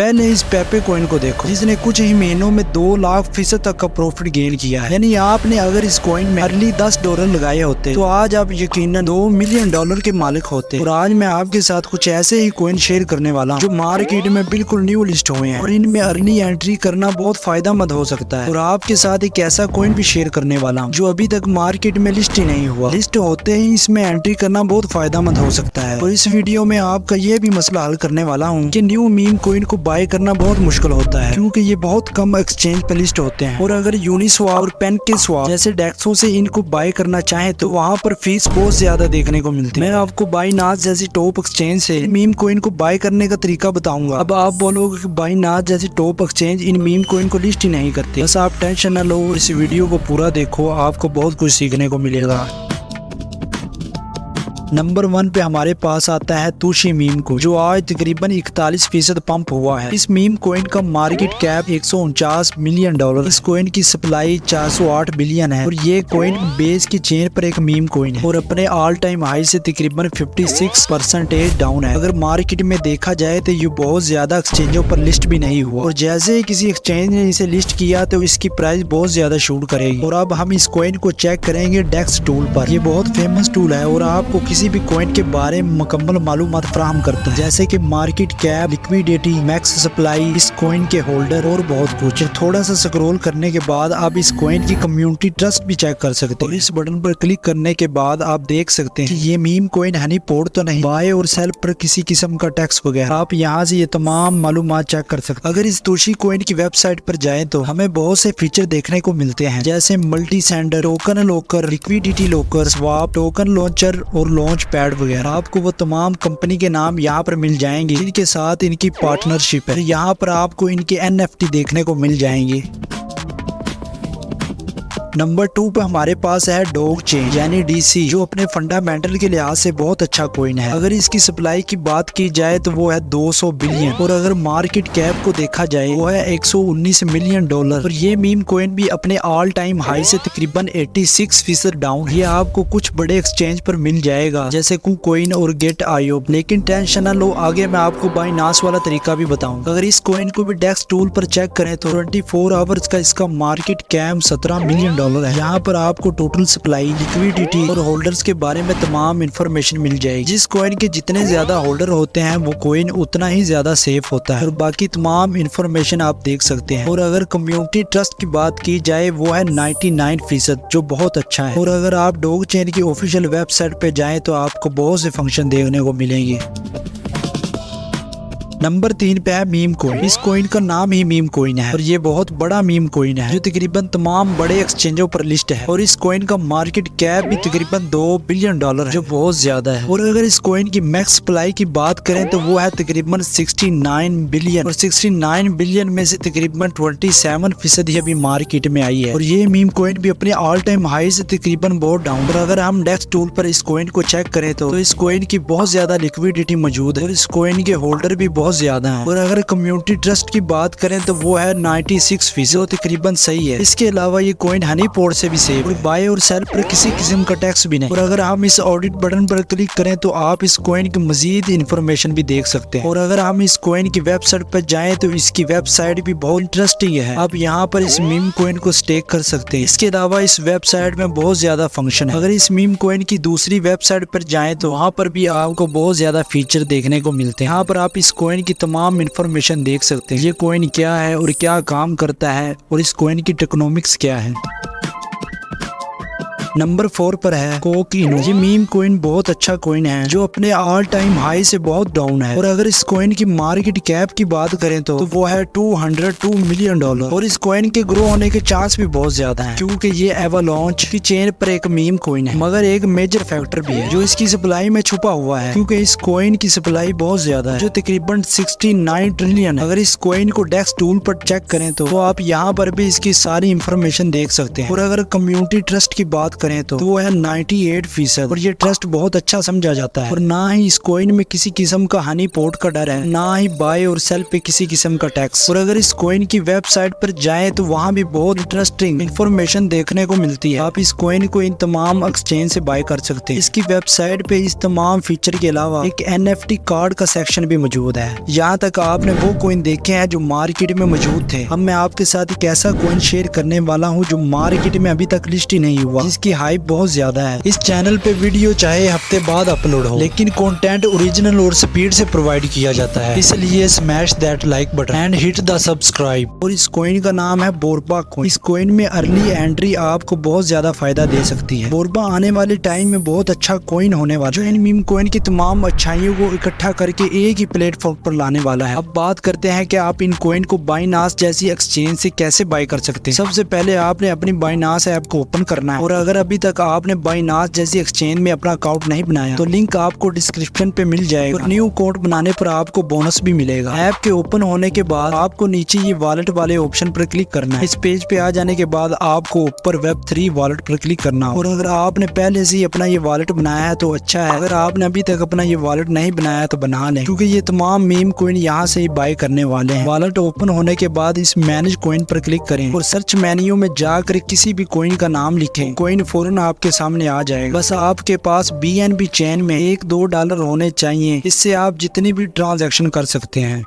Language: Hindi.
पहले इस पेपे कॉइन को देखो, जिसने कुछ ही महीनों में 2,00,000% तक का प्रॉफिट गेन किया है। यानी आपने अगर इस कॉइन में अर्ली $10 लगाए होते तो आज आप यकीनन $2 मिलियन के मालिक होते। और आज मैं आपके साथ कुछ ऐसे ही कॉइन शेयर करने वाला हूँ जो मार्केट में बिल्कुल न्यू लिस्ट हुए हैं और इनमें अर्ली एंट्री करना बहुत फायदेमंद हो सकता है। और आपके साथ एक ऐसा कॉइन भी शेयर करने वाला हूँ जो अभी तक मार्केट में लिस्ट ही नहीं हुआ। लिस्ट होते ही इसमें एंट्री करना बहुत फायदेमंद हो सकता है। और इस वीडियो में आपका ये भी मसला हल करने वाला हूँ कि न्यू मीम कॉइन को बाय करना बहुत मुश्किल होता है क्योंकि ये बहुत कम एक्सचेंज पे लिस्ट होते हैं। और अगर यूनिस्वैप और पेनकेस्वैप जैसे डेक्सों से इनको बाय करना चाहे तो वहाँ पर फीस बहुत ज्यादा देखने को मिलती है। मैं आपको बाइनांस जैसी टॉप एक्सचेंज से मीम कॉइन को बाय करने का तरीका बताऊंगा। अब आप बोलोगे कि बाइनांस जैसी टॉप एक्सचेंज इन मीम कॉइन को लिस्ट ही नहीं करती। बस आप टेंशन न लो, इस वीडियो को पूरा देखो, आपको बहुत कुछ सीखने को मिलेगा। नंबर 1 पे हमारे पास आता है तुशी मीम को, जो आज तकरीबन 41% पंप हुआ है। इस मीम कॉइन का मार्केट कैप $149 मिलियन। इस कॉइन की सप्लाई 408 बिलियन है और ये कॉइन बेस की चेन पर एक मीम कॉइन है और अपने ऑल टाइम हाई से तकरीबन 56% डाउन है। अगर मार्केट में देखा जाए तो ये बहुत ज्यादा एक्सचेंजों पर लिस्ट भी नहीं हुआ और जैसे ही किसी एक्सचेंज ने इसे लिस्ट किया तो इसकी प्राइस बहुत ज्यादा शूट करेगी। और अब हम इस कॉइन को चेक करेंगे डेक्स टूल पर। ये बहुत फेमस टूल है और आपको किसी भी कॉइन के बारे में मुकम्मल मालूमात फराहम करता है, जैसे कि market cap, liquidity, max supply, इस कॉइन के होल्डर और बहुत कुछ। थोड़ा सा स्क्रॉल करने के बाद आप इस कॉइन की कम्युनिटी ट्रस्ट भी चेक कर सकते हैं। और इस बटन पर क्लिक करने के बाद आप देख सकते हैं कि ये मीम कॉइन हनी पोर्ट तो नहीं, बाय और सेल पर किसी किस्म का टैक्स वगैरह। आप यहाँ से ये तमाम मालूमात चेक कर सकते हैं। अगर इस तुशी कॉइन की वेबसाइट पर जाएं तो हमें बहुत से फीचर देखने को मिलते हैं, जैसे multi sender, token locker, liquidity locker, swap, token launcher और लॉन्च पैड वगैरह। आपको वो तमाम कंपनी के नाम यहाँ पर मिल जाएंगे जिनके साथ इनकी पार्टनरशिप है। यहाँ पर आपको इनके NFT देखने को मिल जाएंगे। नंबर 2 पे हमारे पास है डॉग चेन यानी DC, जो अपने फंडामेंटल के लिहाज से बहुत अच्छा कॉइन है। अगर इसकी सप्लाई की बात की जाए तो वो है 200 बिलियन और अगर मार्केट कैप को देखा जाए वो है $119 मिलियन। और ये मीम कॉइन भी अपने ऑल टाइम हाई से तकरीबन 86% डाउन। ये आपको कुछ बड़े एक्सचेंज पर मिल जाएगा जैसे KuCoin और Get.io। लेकिन टेंशन न लो, आगे मैं आपको बाइनांस वाला तरीका भी बताऊंगा। अगर इस कॉइन को भी डेक्स टूल पर चेक करें तो 24 आवर्स का इसका मार्केट कैप $17 मिलियन है। यहाँ पर आपको टोटल सप्लाई, लिक्विडिटी और होल्डर्स के बारे में तमाम इंफॉर्मेशन मिल जाएगी। जिस कॉइन के जितने ज्यादा होल्डर होते हैं वो कॉइन उतना ही ज्यादा सेफ होता है और बाकी तमाम इंफॉर्मेशन आप देख सकते हैं। और अगर कम्युनिटी ट्रस्ट की बात की जाए वो है 99%, जो बहुत अच्छा है। और अगर आप डॉग चेन की ऑफिशियल वेबसाइट पे जाएं तो आपको बहुत से फंक्शन देखने को मिलेंगे। नंबर 3 पे है मीम कॉइन। इस कॉइन का नाम ही मीम कॉइन है और ये बहुत बड़ा मीम कॉइन है जो तकरीबन तमाम बड़े एक्सचेंजों पर लिस्ट है। और इस कॉइन का मार्केट कैप भी तकरीबन $2 बिलियन है, जो बहुत ज्यादा है। और अगर इस कॉइन की मैक्स सप्लाई की बात करें तो वो है तकरीबन 69 बिलियन और 69 बिलियन में से तकरीबन 27% ही अभी मार्केट में आई है। और ये मीम कॉइन भी अपने ऑल टाइम हाई से तकरीबन बहुत डाउन। और अगर हम डेक्स टूल पर इस कॉइन को चेक करें तो इस कॉइन की बहुत ज्यादा लिक्विडिटी मौजूद है और इस कॉइन के होल्डर भी बहुत ज्यादा है। और अगर कम्युनिटी ट्रस्ट की बात करें तो वो है 96%, तकरीबन सही है। इसके अलावा ये कॉइन हनी पोर्ट से भी सेफ और बाय और सेल पर किसी किस्म का टैक्स भी नहीं। और अगर हम इस ऑडिट बटन पर क्लिक करें तो आप इस कॉइन की मजीद इंफॉर्मेशन भी देख सकते हैं। और अगर हम इस कॉइन की वेबसाइट पर जाएं तो इसकी वेबसाइट भी बहुत इंटरेस्टिंग है। आप यहाँ पर इस मीम कॉइन को स्टेक कर सकते हैं। इसके अलावा इस वेबसाइट में बहुत ज्यादा फंक्शन है। अगर इस मीम कॉइन की दूसरी वेबसाइट पर जाएं तो वहाँ पर भी आपको बहुत ज्यादा फीचर देखने को मिलते हैं। यहाँ पर आप इस कॉइन की तमाम इंफॉर्मेशन देख सकते हैं। ये कॉइन क्या है और क्या काम करता है और इस कॉइन की टेक्नोमिक्स क्या है। नंबर 4 पर है कोकिनो। ये मीम कॉइन बहुत अच्छा कॉइन है जो अपने ऑल टाइम हाई से बहुत डाउन है। और अगर इस कॉइन की मार्केट कैप की बात करें तो वो है $202 मिलियन। और इस कॉइन के ग्रो होने के चांस भी बहुत ज्यादा हैं क्योंकि ये एवालांच की चेन पर एक मीम कॉइन है। मगर एक मेजर फैक्टर भी है जो इसकी सप्लाई में छुपा हुआ है, क्योंकि इस कॉइन की सप्लाई बहुत ज्यादा है जो तकरीबन 69 ट्रिलियन है। अगर इस कॉइन को डेक्स टूल पर चेक करें तो आप यहाँ पर भी इसकी सारी इंफॉर्मेशन देख सकते हैं। और अगर कम्युनिटी ट्रस्ट की बात करें तो वो है 98%। और ये ट्रस्ट बहुत अच्छा समझा जाता है और ना ही इस कॉइन में किसी किस्म का हनी पॉट का डर है, ना ही बाय और सेल पे किसी किस्म का टैक्स। और अगर इस कॉइन की वेबसाइट पर जाएं तो वहाँ भी बहुत इंटरेस्टिंग इंफॉर्मेशन देखने को मिलती है। आप इस कॉइन को इन तमाम एक्सचेंज से बाय कर सकते हैं। इसकी वेबसाइट पे इस तमाम फीचर के अलावा एक NFT कार्ड का सेक्शन भी मौजूद है। यहाँ तक आपने वो कॉइन देखे हैं जो मार्केट में मौजूद थे। अब मैं आपके साथ एक ऐसा कॉइन शेयर करने वाला हूँ जो मार्केट में अभी तक लिस्ट ही नहीं हुआ, जिसकी हाइप बहुत ज्यादा है। इस चैनल पे वीडियो चाहे हफ्ते बाद अपलोड हो, लेकिन कंटेंट ओरिजिनल और स्पीड से प्रोवाइड किया जाता है, इसलिए smash that like button and hit the subscribe. और इस कॉइन का नाम है बोरबा कॉइन। इस कॉइन में अर्ली एंट्री आपको बहुत ज्यादा फायदा दे सकती है। बोरबा आने वाले टाइम में बहुत अच्छा कॉइन होने वाला, जो इन मीम कॉइन की तमाम अच्छाइयों को इकट्ठा करके एक ही प्लेटफॉर्म पर लाने वाला है। अब बात करते हैं कि आप इन कॉइन को बाइनांस जैसी एक्सचेंज से कैसे बाय कर सकते हैं। सबसे पहले आपने अपनी बाइनांस ऐप को ओपन करना है, और अगर अभी तक आपने बाइनांस जैसी एक्सचेंज में अपना अकाउंट नहीं बनाया तो लिंक आपको डिस्क्रिप्शन पे मिल जाएगा। और न्यू अकाउंट बनाने पर आपको बोनस भी मिलेगा। ऐप के ओपन होने के बाद आपको नीचे ये वॉलेट वाले ऑप्शन पर क्लिक करना है। इस पेज पे आ जाने के बाद आपको ऊपर Web3 वॉलेट पर क्लिक करना है। और अगर आपने पहले से ही अपना ये वॉलेट बनाया है तो अच्छा है, अगर आपने अभी तक अपना ये वॉलेट नहीं बनाया तो बना लें, क्योंकि ये तमाम मीम कॉइन यहाँ से ही बाय करने वाले हैं। वॉलेट ओपन होने के बाद इस मैनेज कॉइन पर क्लिक करें और सर्च मेन्यू में जाकर किसी भी कॉइन का नाम लिखें। कॉइन फौरन आपके सामने आ जाएगा। बस आपके पास BNB चेन में $1-2 होने चाहिए, इससे आप जितनी भी ट्रांजैक्शन कर सकते हैं।